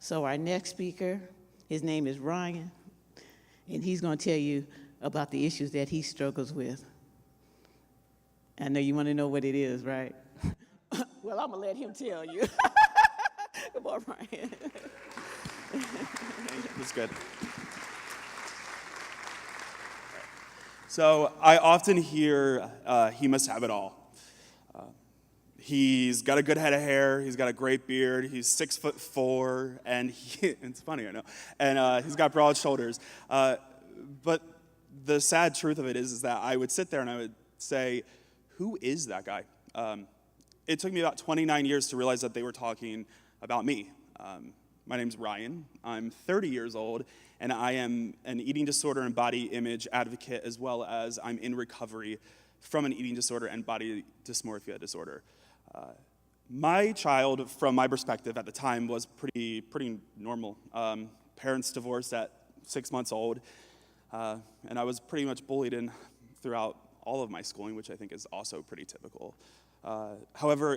So our next speaker, his name is Ryan, and he's going to tell you about the issues that he struggles with. I know you want to know what it is, right? Well, I'm going to let him tell you. Come on, Ryan. That's good. So I often hear he must have it all. He's got a good head of hair. He's got a great beard. He's 6'4", and it's funny, I know. And he's got broad shoulders. But the sad truth of it is that I would sit there and I would say, who is that guy? It took me about 29 years to realize that they were talking about me. My name's Ryan. I'm 30 years old, and I am an eating disorder and body image advocate, as well as I'm in recovery from an eating disorder and body dysmorphia disorder. My child, from my perspective at the time, was pretty normal. Parents divorced at 6 months old, and I was pretty much bullied throughout all of my schooling, which I think is also pretty typical. However,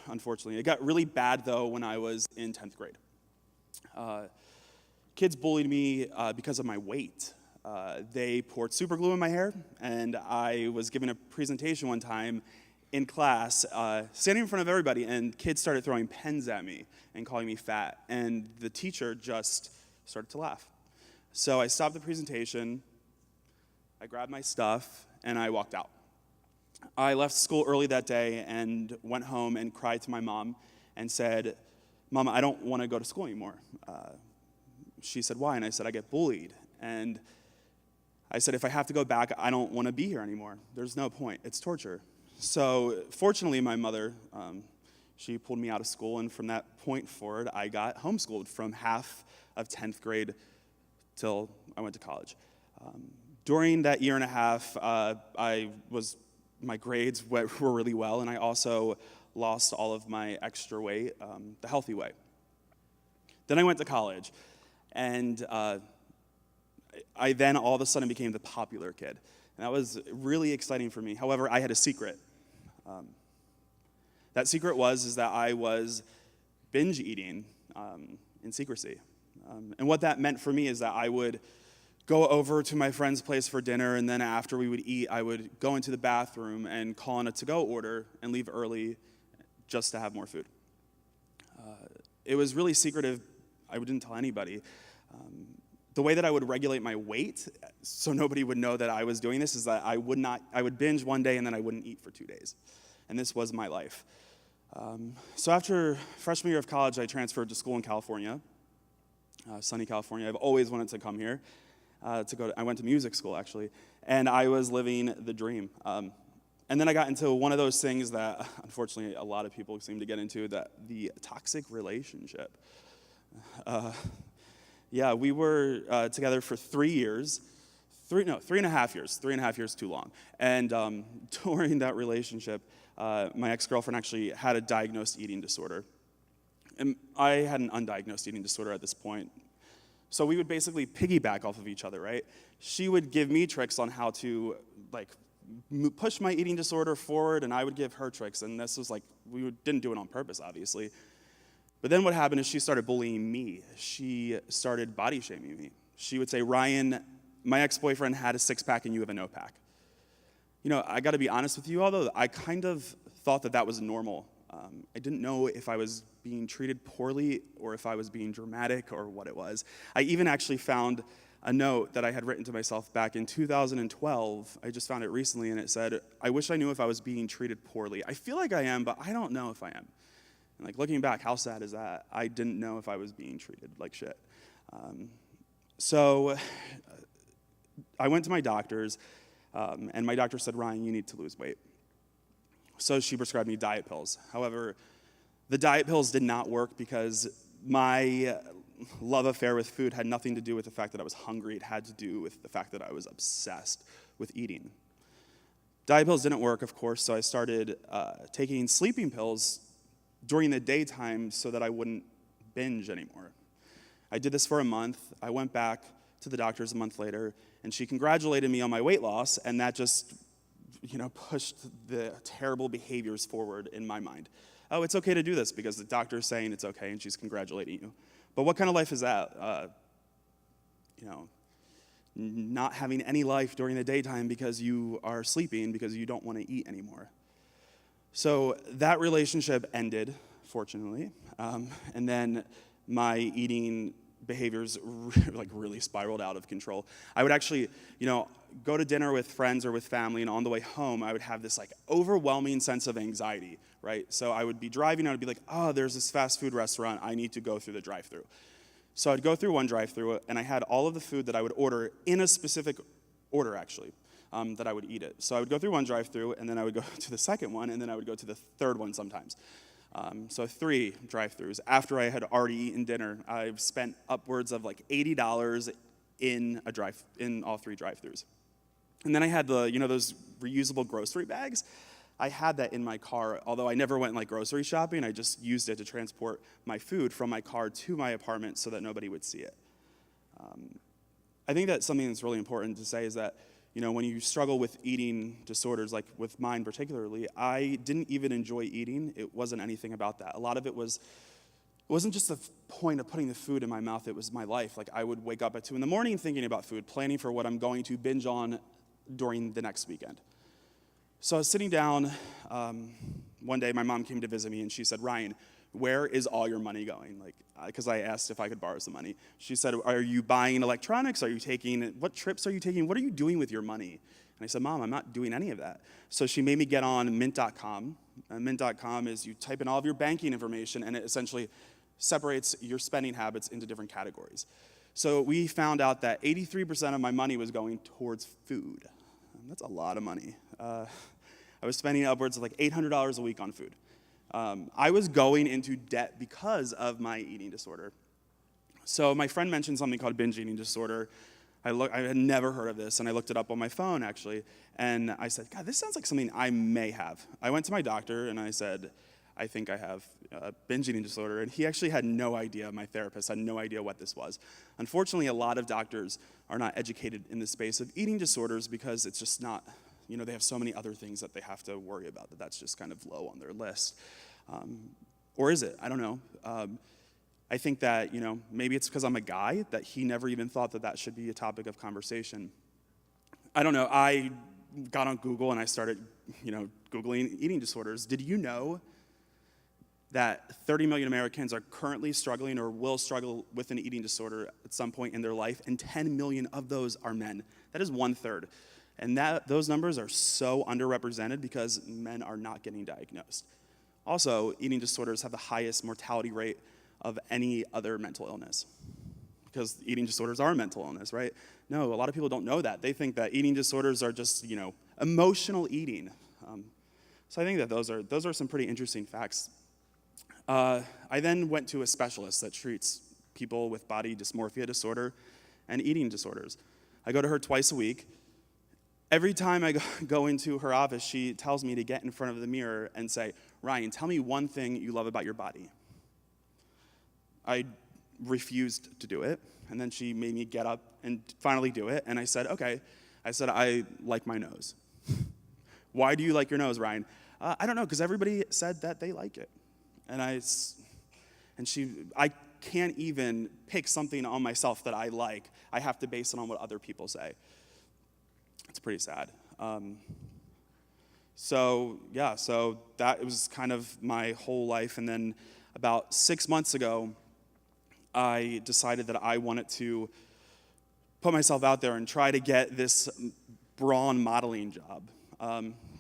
unfortunately, it got really bad, though, when I was in 10th grade. Kids bullied me because of my weight. They poured super glue in my hair, and I was giving a presentation one time in class, standing in front of everybody, and kids started throwing pens at me and calling me fat, and the teacher just started to laugh. So I stopped the presentation, I grabbed my stuff, and I walked out. I left school early that day and went home and cried to my mom and said, "Mom, I don't want to go to school anymore." She said, "Why?" And I said, "I get bullied." And I said, "If I have to go back, I don't want to be here anymore. There's no point. It's torture." So fortunately, my mother, she pulled me out of school, and from that point forward, I got homeschooled from half of 10th grade till I went to college. During that year and a half, my grades were really well, and I also lost all of my extra weight the healthy way. Then I went to college, and I then all of a sudden became the popular kid. And that was really exciting for me. However, I had a secret. That secret is that I was binge eating in secrecy. And what that meant for me is that I would go over to my friend's place for dinner, and then after we would eat, I would go into the bathroom and call in a to-go order and leave early just to have more food. It was really secretive. I didn't tell anybody. The way that I would regulate my weight so nobody would know that I was doing this is that I would binge one day and then I wouldn't eat for 2 days. And this was my life. So after freshman year of college, I transferred to school in California, sunny California. I've always wanted to come here. I went to music school, actually, and I was living the dream. And then I got into one of those things that, unfortunately, a lot of people seem to get into, the toxic relationship. Yeah, we were together for 3 years. 3.5 years. 3.5 years too long. And during that relationship, my ex-girlfriend actually had a diagnosed eating disorder. And I had an undiagnosed eating disorder at this point. So we would basically piggyback off of each other, right? She would give me tricks on how to, push my eating disorder forward, and I would give her tricks. And this was didn't do it on purpose, obviously. But then what happened is she started bullying me. She started body shaming me. She would say, "Ryan, my ex-boyfriend had a six-pack and you have a no-pack." I got to be honest with you, although I kind of thought that was normal. I didn't know if I was being treated poorly or if I was being dramatic or what it was. I even actually found a note that I had written to myself back in 2012. I just found it recently, and it said, "I wish I knew if I was being treated poorly. I feel like I am, but I don't know if I am." And looking back, how sad is that? I didn't know if I was being treated like shit. So I went to my doctors, and my doctor said, "Ryan, you need to lose weight." So she prescribed me diet pills. However, the diet pills did not work because my love affair with food had nothing to do with the fact that I was hungry. It had to do with the fact that I was obsessed with eating. Diet pills didn't work, of course, so I started taking sleeping pills during the daytime so that I wouldn't binge anymore. I did this for a month. I went back to the doctors a month later, and she congratulated me on my weight loss, and that just pushed the terrible behaviors forward in my mind. oh, it's okay to do this because the doctor's saying it's okay and she's congratulating you. But what kind of life is that? Not having any life during the daytime because you are sleeping because you don't want to eat anymore. So that relationship ended, fortunately, and then my eating behaviors really spiraled out of control. I would actually, go to dinner with friends or with family, and on the way home, I would have this overwhelming sense of anxiety, right? So I would be driving, and I would be like, oh, there's this fast food restaurant, I need to go through the drive-thru. So I'd go through one drive-thru, and I had all of the food that I would order in a specific order, actually, that I would eat it. So I would go through one drive-thru, and then I would go to the second one, and then I would go to the third one sometimes. So 3 drive-thrus. After I had already eaten dinner, I've spent upwards of $80 in all 3 drive-thrus. And then I had those reusable grocery bags. I had that in my car, although I never went grocery shopping. I just used it to transport my food from my car to my apartment so that nobody would see it. I think that something that's really important to say is that, when you struggle with eating disorders, like with mine particularly, I didn't even enjoy eating. It wasn't anything about that. A lot of it wasn't just the point of putting the food in my mouth, it was my life. I would wake up at 2 a.m. thinking about food, planning for what I'm going to binge on during the next weekend. So I was sitting down one day, my mom came to visit me, and she said, Ryan, where is all your money going? Because I asked if I could borrow some money. She said, are you buying electronics? What trips are you taking? What are you doing with your money? And I said, Mom, I'm not doing any of that. So she made me get on Mint.com. Mint.com is you type in all of your banking information, and it essentially separates your spending habits into different categories. So we found out that 83% of my money was going towards food. That's a lot of money. I was spending upwards of $800 a week on food. I was going into debt because of my eating disorder. So my friend mentioned something called binge eating disorder. I had never heard of this, and I looked it up on my phone, actually, and I said, God, this sounds like something I may have. I went to my doctor, and I said, I think I have binge eating disorder, and he actually had no idea. My therapist had no idea what this was. Unfortunately, a lot of doctors are not educated in the space of eating disorders because it's just not, they have so many other things that they have to worry about that's just kind of low on their list. Or is it? I don't know. I think that, maybe it's because I'm a guy that he never even thought that should be a topic of conversation. I don't know. I got on Google and I started, Googling eating disorders. Did you know that 30 million Americans are currently struggling or will struggle with an eating disorder at some point in their life, and 10 million of those are men? That is 1/3. And those numbers are so underrepresented because men are not getting diagnosed. Also, eating disorders have the highest mortality rate of any other mental illness, because eating disorders are a mental illness, right? No, a lot of people don't know that. They think that eating disorders are just, emotional eating. So I think that those are some pretty interesting facts. I then went to a specialist that treats people with body dysmorphia disorder and eating disorders. I go to her twice a week. Every time I go into her office, she tells me to get in front of the mirror and say, Ryan, tell me one thing you love about your body. I refused to do it, and then she made me get up and finally do it, and I said, okay. I said, I like my nose. Why do you like your nose, Ryan? I don't know, because everybody said that they like it. And I can't even pick something on myself that I like. I have to base it on what other people say. It's pretty sad. So that was kind of my whole life. And then about 6 months ago, I decided that I wanted to put myself out there and try to get this brawn modeling job.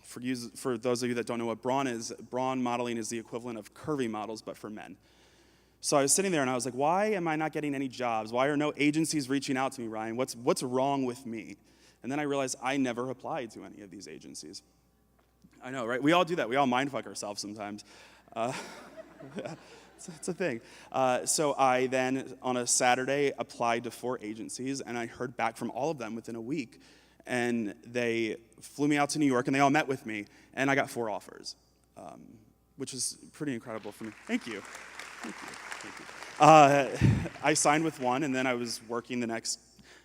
For those of you that don't know what brawn modeling is the equivalent of curvy models, but for men. So I was sitting there and I was like, why am I not getting any jobs? Why are no agencies reaching out to me, Ryan? What's wrong with me? And then I realized I never applied to any of these agencies. I know, right? We all do that. We all mindfuck ourselves sometimes. It's a thing. So I then, on a Saturday, applied to 4 agencies, and I heard back from all of them within a week. And they flew me out to New York, and they all met with me, and I got 4 offers, which is pretty incredible for me. Thank you. I signed with one, and then I was working the next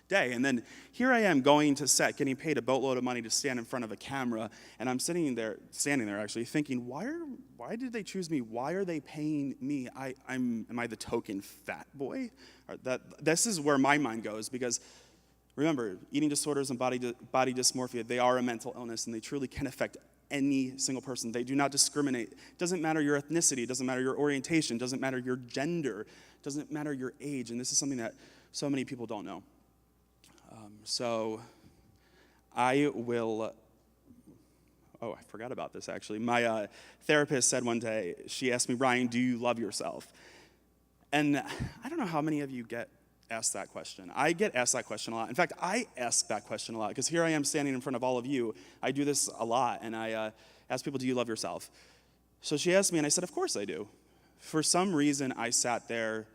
day. And then here I am going to set, getting paid a boatload of money to stand in front of a camera, and I'm standing there actually, thinking, why did they choose me? Why are they paying me? Am I the token fat boy? This is where my mind goes, because remember, eating disorders and body dysmorphia, they are a mental illness, and they truly can affect any single person. They do not discriminate. It doesn't matter your ethnicity, it doesn't matter your orientation, it doesn't matter your gender, it doesn't matter your age, and this is something that so many people don't know. So I forgot about this actually. My therapist said one day, she asked me, Ryan, do you love yourself? And I don't know how many of you get asked that question. I get asked that question a lot. In fact, I ask that question a lot, because here I am standing in front of all of you. I do this a lot, and I ask people, do you love yourself? So she asked me, and I said, of course I do. For some reason, I sat there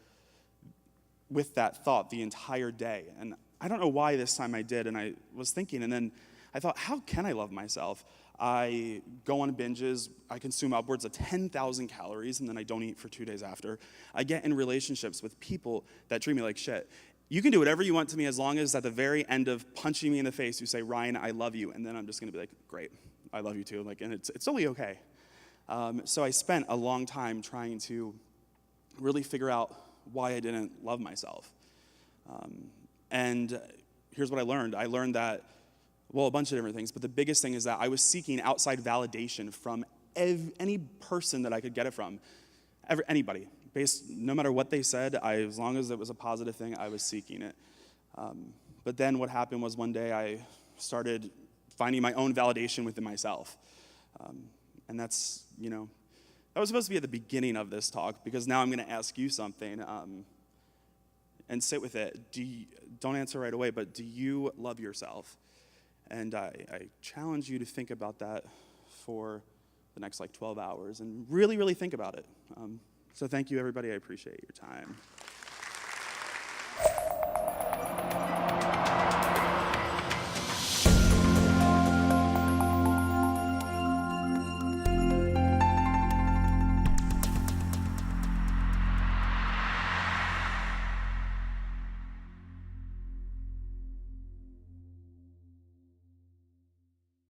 with that thought the entire day, and I don't know why this time I did, and I was thinking, and then I thought, how can I love myself? I go on binges, I consume upwards of 10,000 calories, and then I don't eat for 2 days after. I get in relationships with people that treat me like shit. You can do whatever you want to me, as long as at the very end of punching me in the face, you say, Ryan, I love you, and then I'm just gonna be like, great, I love you too, and it's totally okay. So I spent a long time trying to really figure out why I didn't love myself. And here's what I learned. I learned that, well, a bunch of different things, but the biggest thing is that I was seeking outside validation from any person that I could get it from, anybody. No matter what they said, as long as it was a positive thing, I was seeking it. But then what happened was, one day I started finding my own validation within myself. And that's, that was supposed to be at the beginning of this talk, because now I'm going to ask you something. And sit with it. Don't answer right away, but do you love yourself? And I challenge you to think about that for the next 12 hours and really, really think about it. So thank you, everybody. I appreciate your time.